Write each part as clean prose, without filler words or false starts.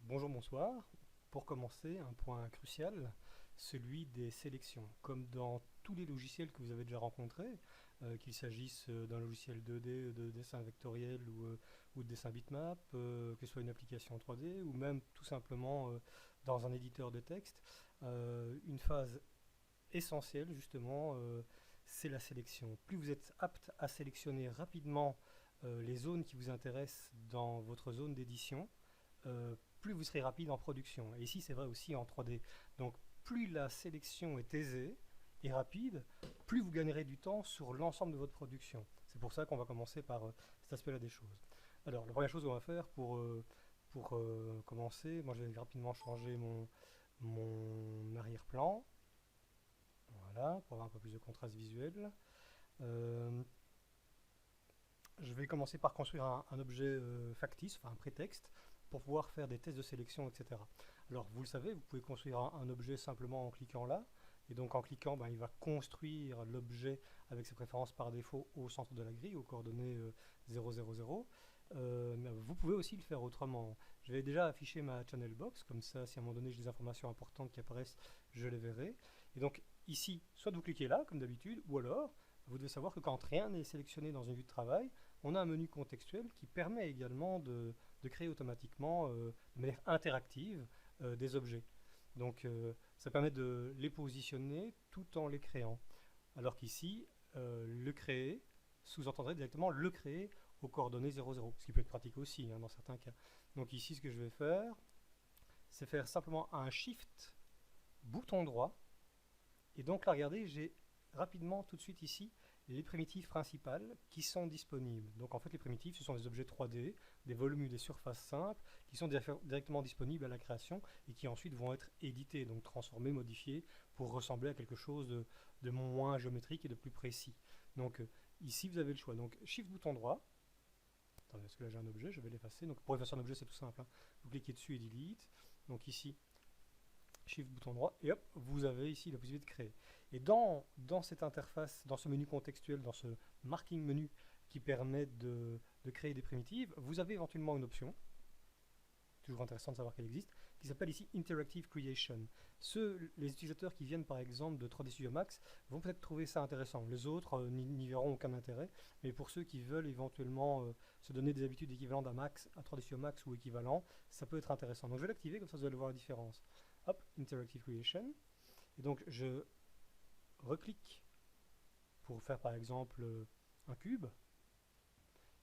Bonjour, bonsoir. Pour commencer, un point crucial, celui des sélections. Comme dans tous les logiciels que vous avez déjà rencontrés, qu'il s'agisse d'un logiciel 2D, de dessin vectoriel ou de dessin bitmap, que ce soit une application 3D ou même tout simplement dans un éditeur de texte, une phase essentielle justement, c'est la sélection. Plus vous êtes apte à sélectionner rapidement les zones qui vous intéressent dans votre zone d'édition, plus vous serez rapide en production. Et ici, c'est vrai aussi en 3D. Donc, plus la sélection est aisée et rapide, plus vous gagnerez du temps sur l'ensemble de votre production. C'est pour ça qu'on va commencer par cet aspect-là des choses. Alors, la première chose qu'on va faire pour commencer, moi je vais rapidement changer mon arrière-plan. Voilà, pour avoir un peu plus de contraste visuel. Euh, je vais commencer par construire un objet factice, enfin un prétexte, pour pouvoir faire des tests de sélection, etc. Alors, vous le savez, vous pouvez construire un objet simplement en cliquant là. Et donc, en cliquant, ben, il va construire l'objet avec ses préférences par défaut au centre de la grille, aux coordonnées 0, 0, 0. Mais vous pouvez aussi le faire autrement. Je vais déjà afficher ma channel box, comme ça, si à un moment donné j'ai des informations importantes qui apparaissent, je les verrai. Et donc, ici, soit vous cliquez là, comme d'habitude, ou alors, vous devez savoir que quand rien n'est sélectionné dans une vue de travail, on a un menu contextuel qui permet également de créer automatiquement, de manière interactive, des objets. Donc ça permet de les positionner tout en les créant. Alors qu'ici, le créer sous-entendrait directement le créer aux coordonnées 00, ce qui peut être pratique aussi hein, dans certains cas. Donc ici, ce que je vais faire, c'est faire simplement un Shift bouton droit. Et donc là, regardez, j'ai rapidement tout de suite ici les primitives principales qui sont disponibles. Donc en fait, les primitives, ce sont des objets 3D, des volumes ou des surfaces simples qui sont directement disponibles à la création et qui ensuite vont être édités, donc transformés, modifiés pour ressembler à quelque chose de moins géométrique et de plus précis. Donc ici, vous avez le choix. Donc Shift bouton droit. Attendez, parce que là j'ai un objet, je vais l'effacer. Donc pour effacer un objet, c'est tout simple, hein. Vous cliquez dessus et delete. Donc ici, Shift bouton droit, et hop, vous avez ici la possibilité de créer. Et dans cette interface, dans ce menu contextuel, dans ce marking menu qui permet de créer des primitives, vous avez éventuellement une option, toujours intéressant de savoir qu'elle existe, qui s'appelle ici Interactive Creation. Les utilisateurs qui viennent par exemple de 3D Studio Max vont peut-être trouver ça intéressant. Les autres n'y verront aucun intérêt, mais pour ceux qui veulent éventuellement se donner des habitudes équivalentes à Max, à 3D Studio Max ou équivalent, ça peut être intéressant. Donc je vais l'activer, comme ça vous allez voir la différence. Hop, Interactive Creation. Et donc je reclique pour faire par exemple un cube.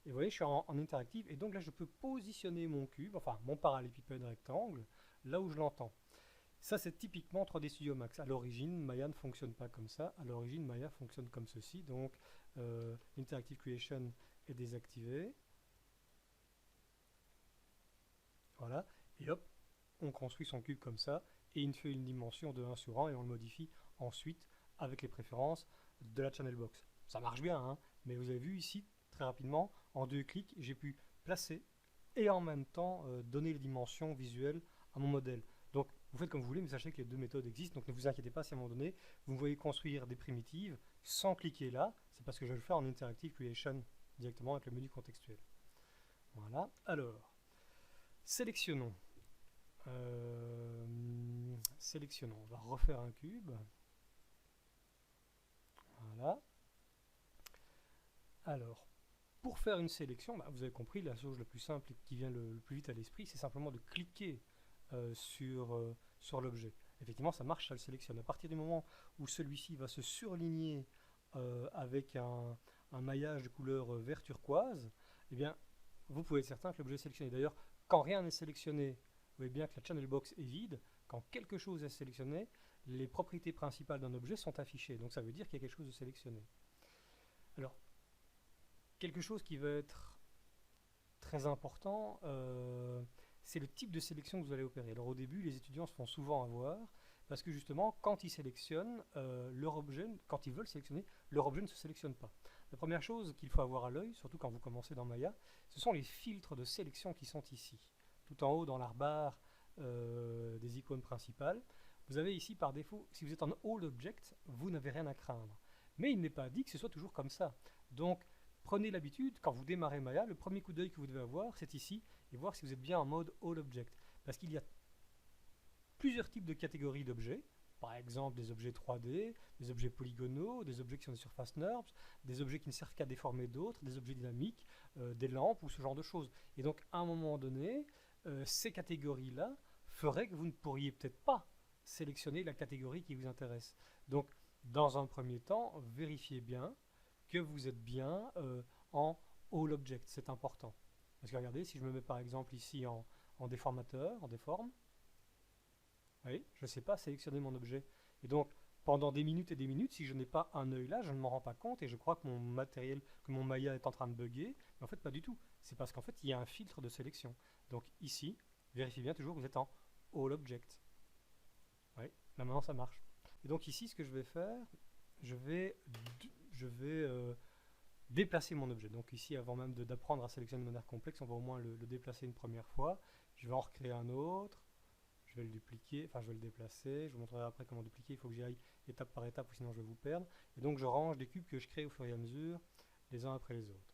Et vous voyez, je suis en interactive. Et donc là, je peux positionner mon cube, enfin mon parallélépipède rectangle, là où je l'entends. Ça, c'est typiquement 3D Studio Max. À l'origine, Maya ne fonctionne pas comme ça. À l'origine, Maya fonctionne comme ceci. Donc, Interactive Creation est désactivé. Voilà. Et hop, on construit son cube comme ça. Et il fait une dimension de 1 sur 1 et on le modifie ensuite avec les préférences de la channel box. Ça marche bien, hein, mais vous avez vu ici, très rapidement, en 2 clics, j'ai pu placer et en même temps donner les dimensions visuelles à mon modèle. Donc vous faites comme vous voulez, mais sachez que les deux méthodes existent, donc ne vous inquiétez pas si à un moment donné, vous me voyez construire des primitives sans cliquer là, c'est parce que je le fais en Interactive Creation directement avec le menu contextuel. Voilà, alors, sélectionnons. Sélectionnons, on va refaire un cube. Voilà. Alors, pour faire une sélection, bah, vous avez compris, la chose la plus simple et qui vient le plus vite à l'esprit, c'est simplement de cliquer sur l'objet. Effectivement, ça marche, ça le sélectionne. À partir du moment où celui-ci va se surligner avec un maillage de couleur vert turquoise, eh bien, vous pouvez être certain que l'objet est sélectionné. D'ailleurs, quand rien n'est sélectionné, vous voyez bien que la channel box est vide. Quand quelque chose est sélectionné, les propriétés principales d'un objet sont affichées. Donc ça veut dire qu'il y a quelque chose de sélectionné. Alors, quelque chose qui va être très important, c'est le type de sélection que vous allez opérer. Alors au début, les étudiants se font souvent avoir parce que justement, quand ils sélectionnent leur objet, quand ils veulent sélectionner, leur objet ne se sélectionne pas. La première chose qu'il faut avoir à l'œil, surtout quand vous commencez dans Maya, ce sont les filtres de sélection qui sont ici. Tout en haut dans l'arbarre des icônes principales, vous avez ici par défaut, si vous êtes en All Object, vous n'avez rien à craindre. Mais il n'est pas dit que ce soit toujours comme ça. Donc, prenez l'habitude, quand vous démarrez Maya, le premier coup d'œil que vous devez avoir, c'est ici, et voir si vous êtes bien en mode All Object. Parce qu'il y a plusieurs types de catégories d'objets. Par exemple, des objets 3D, des objets polygonaux, des objets qui sont des surfaces NURBS, des objets qui ne servent qu'à déformer d'autres, des objets dynamiques, des lampes ou ce genre de choses. Et donc, à un moment donné, ces catégories-là feraient que vous ne pourriez peut-être pas sélectionner la catégorie qui vous intéresse. Donc, dans un premier temps, vérifiez bien que vous êtes bien en All Object. C'est important. Parce que regardez, si je me mets par exemple ici en déformateur, en déforme, oui, je ne sais pas sélectionner mon objet. Et donc, pendant des minutes et des minutes, si je n'ai pas un œil là, je ne m'en rends pas compte et je crois que mon matériel, que mon Maya est en train de bugger. Mais en fait, pas du tout. C'est parce qu'en fait, il y a un filtre de sélection. Donc ici, vérifiez bien toujours que vous êtes en All Object. Oui, là maintenant ça marche. Et donc ici, ce que je vais faire, je vais déplacer mon objet. Donc ici, avant même d'apprendre à sélectionner de manière complexe, on va au moins le déplacer une première fois. Je vais en recréer un autre. Je vais le dupliquer, enfin je vais le déplacer, je vous montrerai après comment dupliquer, il faut que j'y aille étape par étape, sinon je vais vous perdre. Et donc je range des cubes que je crée au fur et à mesure, les uns après les autres.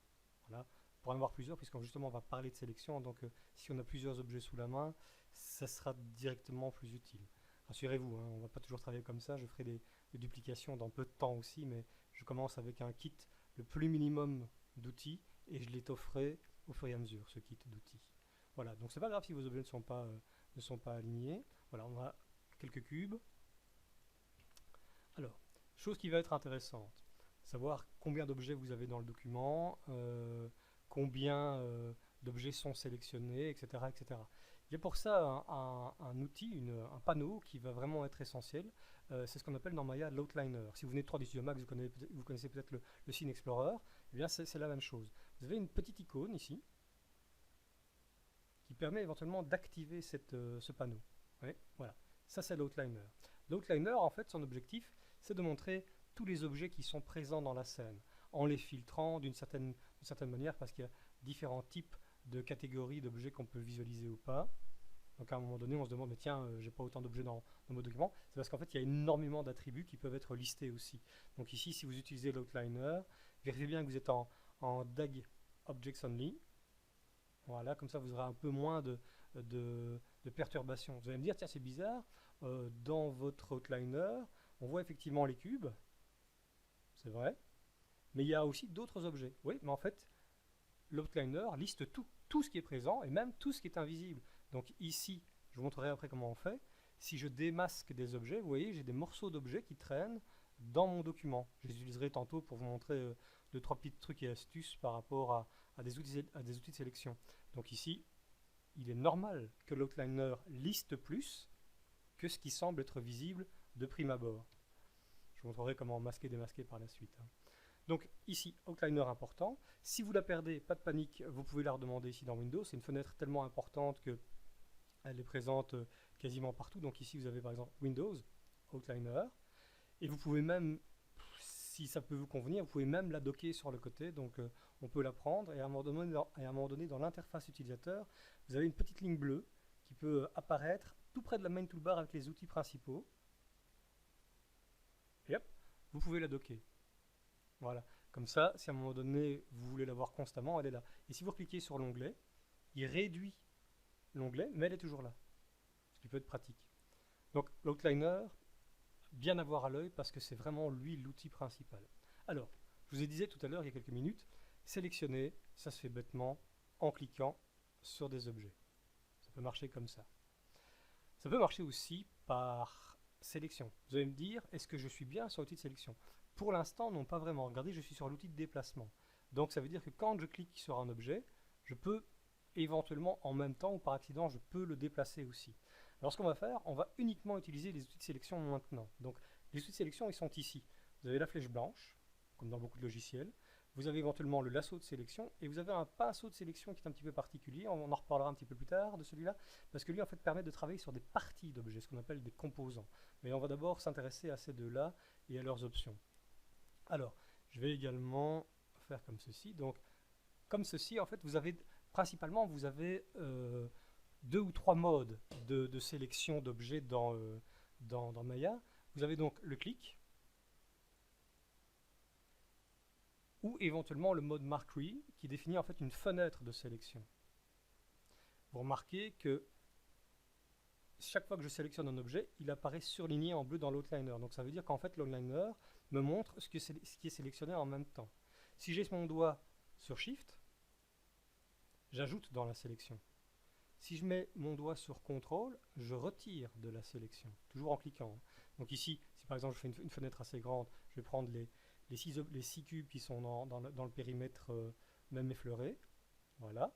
Voilà. Pour en avoir plusieurs, puisqu'on justement on va parler de sélection, donc si on a plusieurs objets sous la main, ça sera directement plus utile. Rassurez-vous, hein, on ne va pas toujours travailler comme ça, je ferai des duplications dans peu de temps aussi, mais je commence avec un kit, le plus minimum d'outils, et je l'étofferai au fur et à mesure, ce kit d'outils. Voilà, donc c'est pas grave si vos objets ne sont pas alignés. Voilà, on a quelques cubes. Alors, chose qui va être intéressante, savoir combien d'objets vous avez dans le document, combien d'objets sont sélectionnés, etc., etc. Il y a pour ça un outil, un panneau qui va vraiment être essentiel. C'est ce qu'on appelle dans Maya l'outliner. Si vous venez de 3D Studio Max, vous connaissez peut-être le Scene Explorer. Eh bien, c'est la même chose. Vous avez une petite icône ici qui permet éventuellement d'activer ce panneau. Ouais, voilà, ça c'est l'outliner. L'outliner, en fait, son objectif, c'est de montrer tous les objets qui sont présents dans la scène, en les filtrant d'une certaine manière, parce qu'il y a différents types de catégories d'objets qu'on peut visualiser ou pas. Donc à un moment donné, on se demande, mais tiens, j'ai pas autant d'objets dans mon document. C'est parce qu'en fait, il y a énormément d'attributs qui peuvent être listés aussi. Donc ici, si vous utilisez l'outliner, vérifiez bien que vous êtes en DAG Objects Only. Voilà, comme ça vous aurez un peu moins de perturbations. Vous allez me dire, tiens, c'est bizarre, dans votre outliner, on voit effectivement les cubes, c'est vrai, mais il y a aussi d'autres objets. Oui, mais en fait, l'outliner liste tout ce qui est présent et même tout ce qui est invisible. Donc ici, je vous montrerai après comment on fait. Si je démasque des objets, vous voyez, j'ai des morceaux d'objets qui traînent dans mon document. Je les utiliserai tantôt pour vous montrer 2-3 petits trucs et astuces par rapport à des outils de sélection. Donc ici, il est normal que l'outliner liste plus que ce qui semble être visible de prime abord. Je vous montrerai comment masquer et démasquer par la suite. Donc ici, outliner important. Si vous la perdez, pas de panique, vous pouvez la redemander ici dans Windows. C'est une fenêtre tellement importante qu'elle est présente quasiment partout. Donc ici, vous avez par exemple Windows, outliner. Et vous pouvez même, si ça peut vous convenir, vous pouvez même la docker sur le côté. Donc on peut la prendre et à un moment donné dans l'interface utilisateur, vous avez une petite ligne bleue qui peut apparaître tout près de la main toolbar avec les outils principaux. Et hop, vous pouvez la docker. Voilà, comme ça, si à un moment donné vous voulez la voir constamment, elle est là. Et si vous cliquez sur l'onglet, il réduit l'onglet, mais elle est toujours là, ce qui peut être pratique. Donc l'outliner, bien avoir à l'œil parce que c'est vraiment lui l'outil principal. Alors, je vous ai dit tout à l'heure, il y a quelques minutes, sélectionner, ça se fait bêtement en cliquant sur des objets. Ça peut marcher comme ça. Ça peut marcher aussi par sélection. Vous allez me dire, est-ce que je suis bien sur l'outil de sélection? Pour l'instant, non, pas vraiment. Regardez, je suis sur l'outil de déplacement. Donc ça veut dire que quand je clique sur un objet, je peux éventuellement en même temps ou par accident, je peux le déplacer aussi. Alors ce qu'on va faire, on va uniquement utiliser les outils de sélection maintenant. Donc les outils de sélection, ils sont ici. Vous avez la flèche blanche, comme dans beaucoup de logiciels. Vous avez éventuellement le lasso de sélection et vous avez un pinceau de sélection qui est un petit peu particulier. On en reparlera un petit peu plus tard de celui-là, parce que lui en fait permet de travailler sur des parties d'objets, ce qu'on appelle des composants. Mais on va d'abord s'intéresser à ces deux-là et à leurs options. Alors, je vais également faire comme ceci. Donc, comme ceci, en fait, principalement, vous avez 2 ou 3 modes de sélection d'objets dans Maya. Vous avez donc le clic, ou éventuellement le mode Marquee, qui définit en fait une fenêtre de sélection. Vous remarquez que chaque fois que je sélectionne un objet, il apparaît surligné en bleu dans l'outliner. Donc ça veut dire qu'en fait, l'outliner me montre ce qui est sélectionné en même temps. Si j'ai mon doigt sur Shift, j'ajoute dans la sélection. Si je mets mon doigt sur CTRL, je retire de la sélection, toujours en cliquant. Donc ici, si par exemple je fais une fenêtre assez grande, je vais prendre les 6 cubes qui sont dans le périmètre même effleuré. Voilà.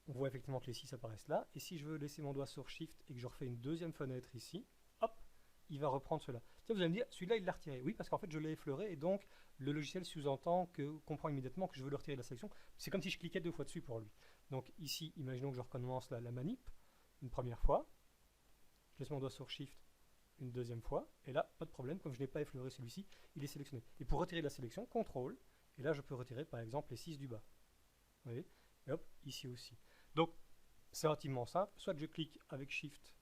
On voit effectivement que les 6 apparaissent là. Et si je veux laisser mon doigt sur Shift et que je refais une deuxième fenêtre ici, hop, il va reprendre cela. Tiens, vous allez me dire, celui-là, il l'a retiré. Oui, parce qu'en fait, je l'ai effleuré et donc le logiciel comprend immédiatement que je veux le retirer de la sélection. C'est comme si je cliquais 2 fois dessus pour lui. Donc ici, imaginons que je recommence la manip une première fois. Je laisse mon doigt sur Shift une deuxième fois. Et là, pas de problème, comme je n'ai pas effleuré celui-ci, il est sélectionné. Et pour retirer de la sélection, CTRL. Et là, je peux retirer par exemple les 6 du bas. Vous voyez? Et hop, ici aussi. Donc, c'est relativement simple. Soit je clique avec Shift,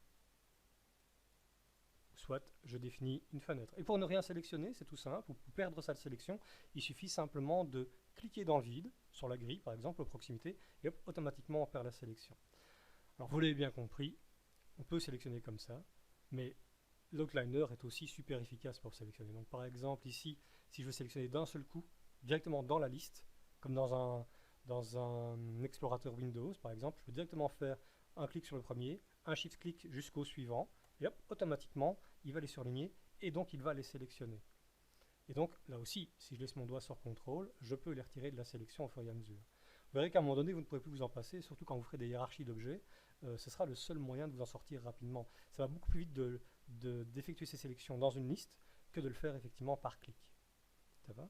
soit je définis une fenêtre. Et pour ne rien sélectionner, c'est tout simple. Ou pour perdre sa sélection, il suffit simplement de cliquer dans le vide, sur la grille par exemple, aux proximités, et hop, automatiquement on perd la sélection. Alors, vous l'avez bien compris, on peut sélectionner comme ça, mais l'outliner est aussi super efficace pour sélectionner. Donc, par exemple, ici, si je veux sélectionner d'un seul coup, directement dans la liste, comme dans un explorateur Windows, par exemple, je peux directement faire un clic sur le premier, un shift-clic jusqu'au suivant, et hop, automatiquement, il va les surligner, et donc il va les sélectionner. Et donc, là aussi, si je laisse mon doigt sur CTRL, je peux les retirer de la sélection au fur et à mesure. Vous verrez qu'à un moment donné, vous ne pourrez plus vous en passer, surtout quand vous ferez des hiérarchies d'objets. Ce sera le seul moyen de vous en sortir rapidement. Ça va beaucoup plus vite d'effectuer ces sélections dans une liste que de le faire effectivement par clic. Ça va?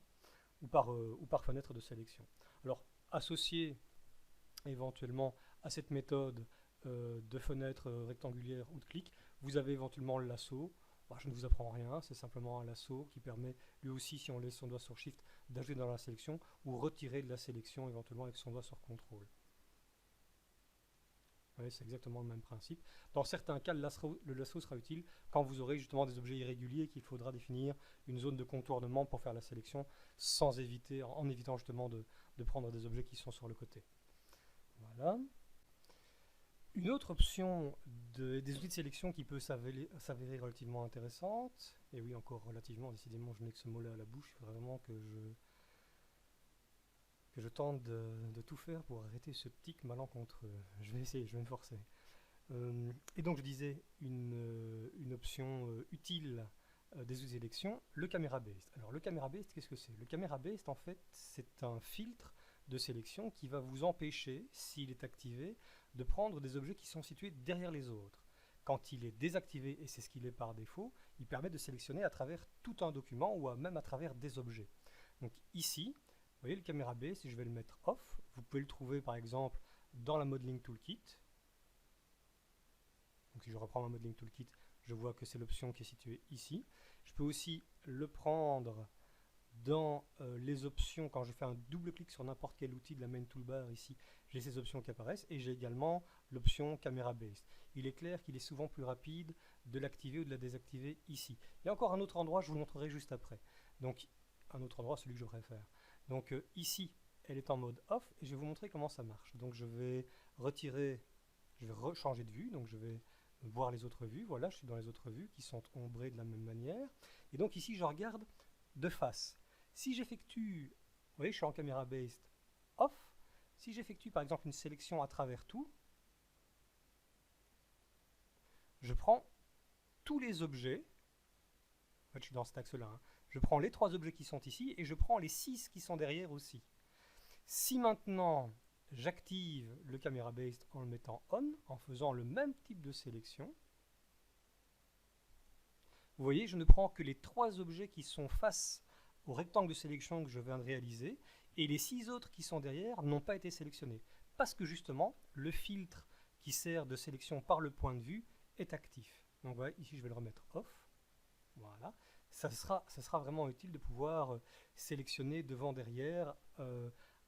Ou par fenêtre de sélection. Alors, associé éventuellement à cette méthode de fenêtre rectangulaire ou de clic, vous avez éventuellement le lasso. Bah, je ne vous apprends rien, c'est simplement un lasso qui permet lui aussi, si on laisse son doigt sur Shift, d'ajouter dans la sélection ou retirer de la sélection éventuellement avec son doigt sur CTRL. Ouais, c'est exactement le même principe. Dans certains cas, le lasso sera utile quand vous aurez justement des objets irréguliers qu'il faudra définir une zone de contournement pour faire la sélection en évitant justement de prendre des objets qui sont sur le côté. Voilà. Une autre option des outils de sélection qui peut s'avérer relativement intéressante, et oui encore relativement, décidément je n'ai que ce mot-là à la bouche, il faudrait vraiment que je tente de tout faire pour arrêter ce tic malencontreux. Je vais essayer, je vais me forcer. Et donc je disais une option utile des outils d'élection, le camera based. Alors le camera based, qu'est-ce que c'est? Le camera based en fait c'est un filtre de sélection qui va vous empêcher, s'il est activé, de prendre des objets qui sont situés derrière les autres. Quand il est désactivé, et c'est ce qu'il est par défaut, il permet de sélectionner à travers tout un document ou même à travers des objets. Donc ici, vous voyez le camera based, si je vais le mettre off, vous pouvez le trouver par exemple dans la Modeling Toolkit. Donc si je reprends ma Modeling Toolkit, je vois que c'est l'option qui est située ici. Je peux aussi le prendre dans les options, quand je fais un double clic sur n'importe quel outil de la main toolbar ici, j'ai ces options qui apparaissent et j'ai également l'option Camera Based. Il est clair qu'il est souvent plus rapide de l'activer ou de la désactiver ici. Il y a encore un autre endroit, je vous le montrerai juste après. Donc un autre endroit, celui que je préfère. Donc ici, elle est en mode off et je vais vous montrer comment ça marche. Donc je vais retirer, je vais changer de vue, donc je vais voir les autres vues. Voilà, je suis dans les autres vues qui sont ombrées de la même manière. Et donc ici, je regarde de face. Si j'effectue, vous voyez, je suis en caméra based off. Si j'effectue par exemple une sélection à travers tout, je prends tous les objets. En fait, je suis dans cet axe-là. Hein. Je prends les 3 objets qui sont ici et je prends les 6 qui sont derrière aussi. Si maintenant j'active le camera based en le mettant on, en faisant le même type de sélection, vous voyez, je ne prends que les 3 objets qui sont face au rectangle de sélection que je viens de réaliser, et les 6 autres qui sont derrière n'ont pas été sélectionnés. Parce que justement, le filtre qui sert de sélection par le point de vue est actif. Donc voilà, ici je vais le remettre off. Voilà. Ça sera vraiment utile de pouvoir sélectionner devant, derrière,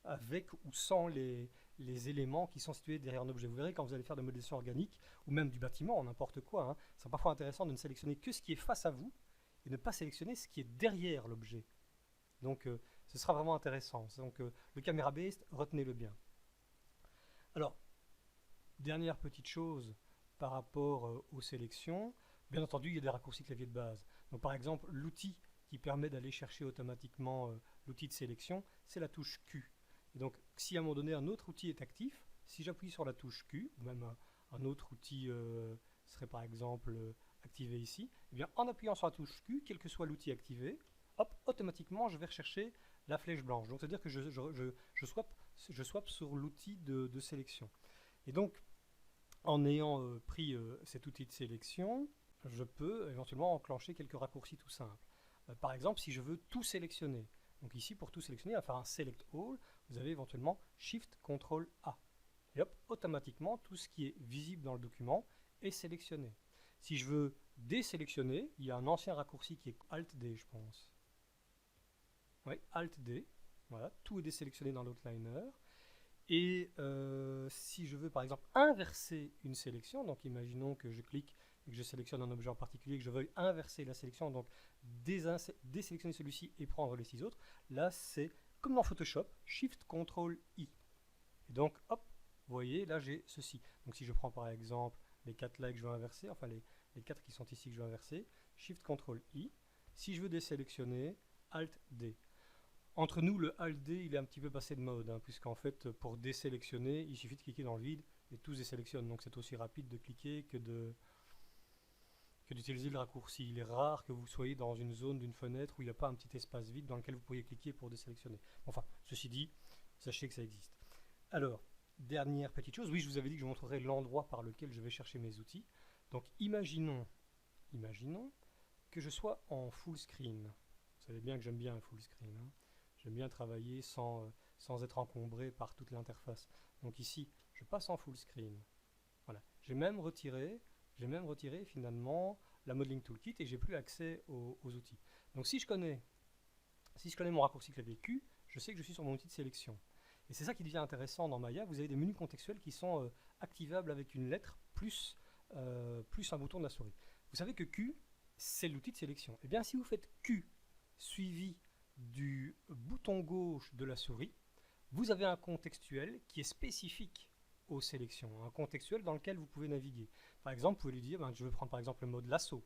avec ou sans les éléments qui sont situés derrière un objet. Vous verrez quand vous allez faire de modélisation organique, ou même du bâtiment, n'importe quoi, hein, c'est parfois intéressant de ne sélectionner que ce qui est face à vous, et ne pas sélectionner ce qui est derrière l'objet. Donc ce sera vraiment intéressant. Donc le camera based, retenez-le bien. Alors, dernière petite chose par rapport aux sélections, bien entendu, il y a des raccourcis clavier de base. Donc par exemple, l'outil qui permet d'aller chercher automatiquement l'outil de sélection, c'est la touche Q. Et donc, si à un moment donné, un autre outil est actif, si j'appuie sur la touche Q, ou même un autre outil serait par exemple activé ici, eh bien, en appuyant sur la touche Q, quel que soit l'outil activé, hop, automatiquement, je vais rechercher la flèche blanche. Donc, c'est-à-dire que je swap sur l'outil de sélection. Et donc, en ayant pris cet outil de sélection, je peux éventuellement enclencher quelques raccourcis tout simples. Par exemple, si je veux tout sélectionner, donc ici pour tout sélectionner, à faire un Select All, vous avez éventuellement Shift Ctrl A. Et hop, automatiquement, tout ce qui est visible dans le document est sélectionné. Si je veux désélectionner, il y a un ancien raccourci qui est Alt D, je pense. Oui, Alt D. Voilà, tout est désélectionné dans l'outliner. Et si je veux par exemple inverser une sélection, donc imaginons que je clique et que je sélectionne un objet en particulier, que je veuille inverser la sélection, donc désélectionner celui-ci et prendre les 6 autres, là c'est comme dans Photoshop, Shift Ctrl I. Et donc hop, vous voyez, là j'ai ceci. Donc si je prends par exemple les 4 là que je veux inverser, enfin les 4 qui sont ici que je veux inverser, Shift Ctrl I. Si je veux désélectionner, Alt D. Entre nous, le Alt D, il est un petit peu passé de mode, hein, puisqu'en fait, pour désélectionner, il suffit de cliquer dans le vide et tout se désélectionne. Donc c'est aussi rapide de cliquer que d'utiliser le raccourci. Il est rare que vous soyez dans une zone d'une fenêtre où il n'y a pas un petit espace vide dans lequel vous pourriez cliquer pour désélectionner. Enfin, ceci dit, sachez que ça existe. Alors, dernière petite chose, oui, je vous avais dit que je vous montrerai l'endroit par lequel je vais chercher mes outils. Donc imaginons que je sois en full screen. Vous savez bien que j'aime bien un full screen, hein. J'aime bien travailler sans être encombré par toute l'interface. Donc ici, je passe en full screen. Voilà. J'ai même retiré finalement la Modeling Toolkit et j'ai plus accès aux outils. Donc si je connais mon raccourci clavier Q, je sais que je suis sur mon outil de sélection. Et c'est ça qui devient intéressant dans Maya. Vous avez des menus contextuels qui sont activables avec une lettre plus un bouton de la souris. Vous savez que Q, c'est l'outil de sélection. Et bien si vous faites Q suivi du bouton gauche de la souris, vous avez un contextuel qui est spécifique aux sélections, un contextuel dans lequel vous pouvez naviguer. Par exemple, vous pouvez lui dire, je veux prendre par exemple le mode lasso.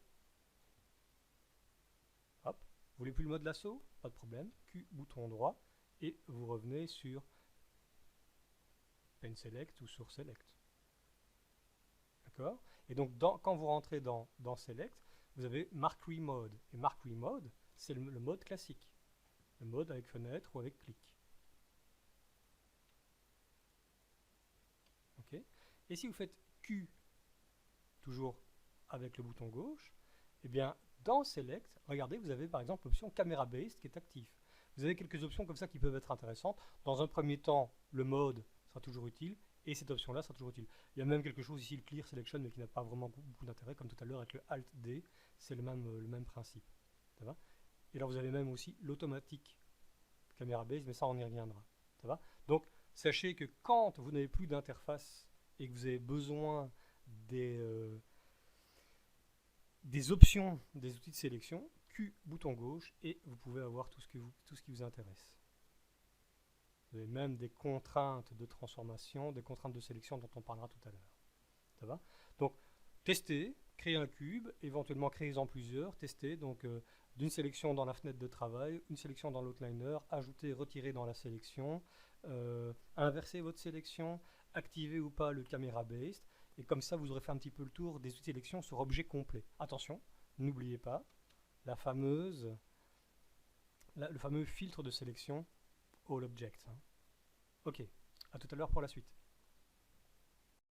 Hop, vous voulez plus le mode lasso? Pas de problème, Q, bouton droit, et vous revenez sur Pen Select ou sur Select. D'accord? Et donc, quand vous rentrez dans Select, vous avez Marquee Mode. Et Marquee Mode, c'est le mode classique. Le mode avec fenêtre ou avec clic. Okay. Et si vous faites Q, toujours avec le bouton gauche, eh bien, dans Select, regardez, vous avez par exemple l'option Camera Based qui est active. Vous avez quelques options comme ça qui peuvent être intéressantes. Dans un premier temps, le mode sera toujours utile et cette option-là sera toujours utile. Il y a même quelque chose ici, le Clear Selection, mais qui n'a pas vraiment beaucoup d'intérêt, comme tout à l'heure avec le Alt D, c'est le même principe. Ça va? Et là, vous avez même aussi l'automatique Camera Based, mais ça, on y reviendra. Ça va? Donc, sachez que quand vous n'avez plus d'interface et que vous avez besoin des options, des outils de sélection, Q, bouton gauche, et vous pouvez avoir tout ce qui vous intéresse. Vous avez même des contraintes de transformation, des contraintes de sélection dont on parlera tout à l'heure. Ça va? Donc, testez, créez un cube, éventuellement créez-en plusieurs, testez, donc d'une sélection dans la fenêtre de travail, une sélection dans l'outliner, ajoutez, retirez dans la sélection, inversez votre sélection, activez ou pas le camera based, et comme ça vous aurez fait un petit peu le tour des outils de sélection sur objet complet. Attention, n'oubliez pas le fameux filtre de sélection All Objects. Hein. Ok, à tout à l'heure pour la suite.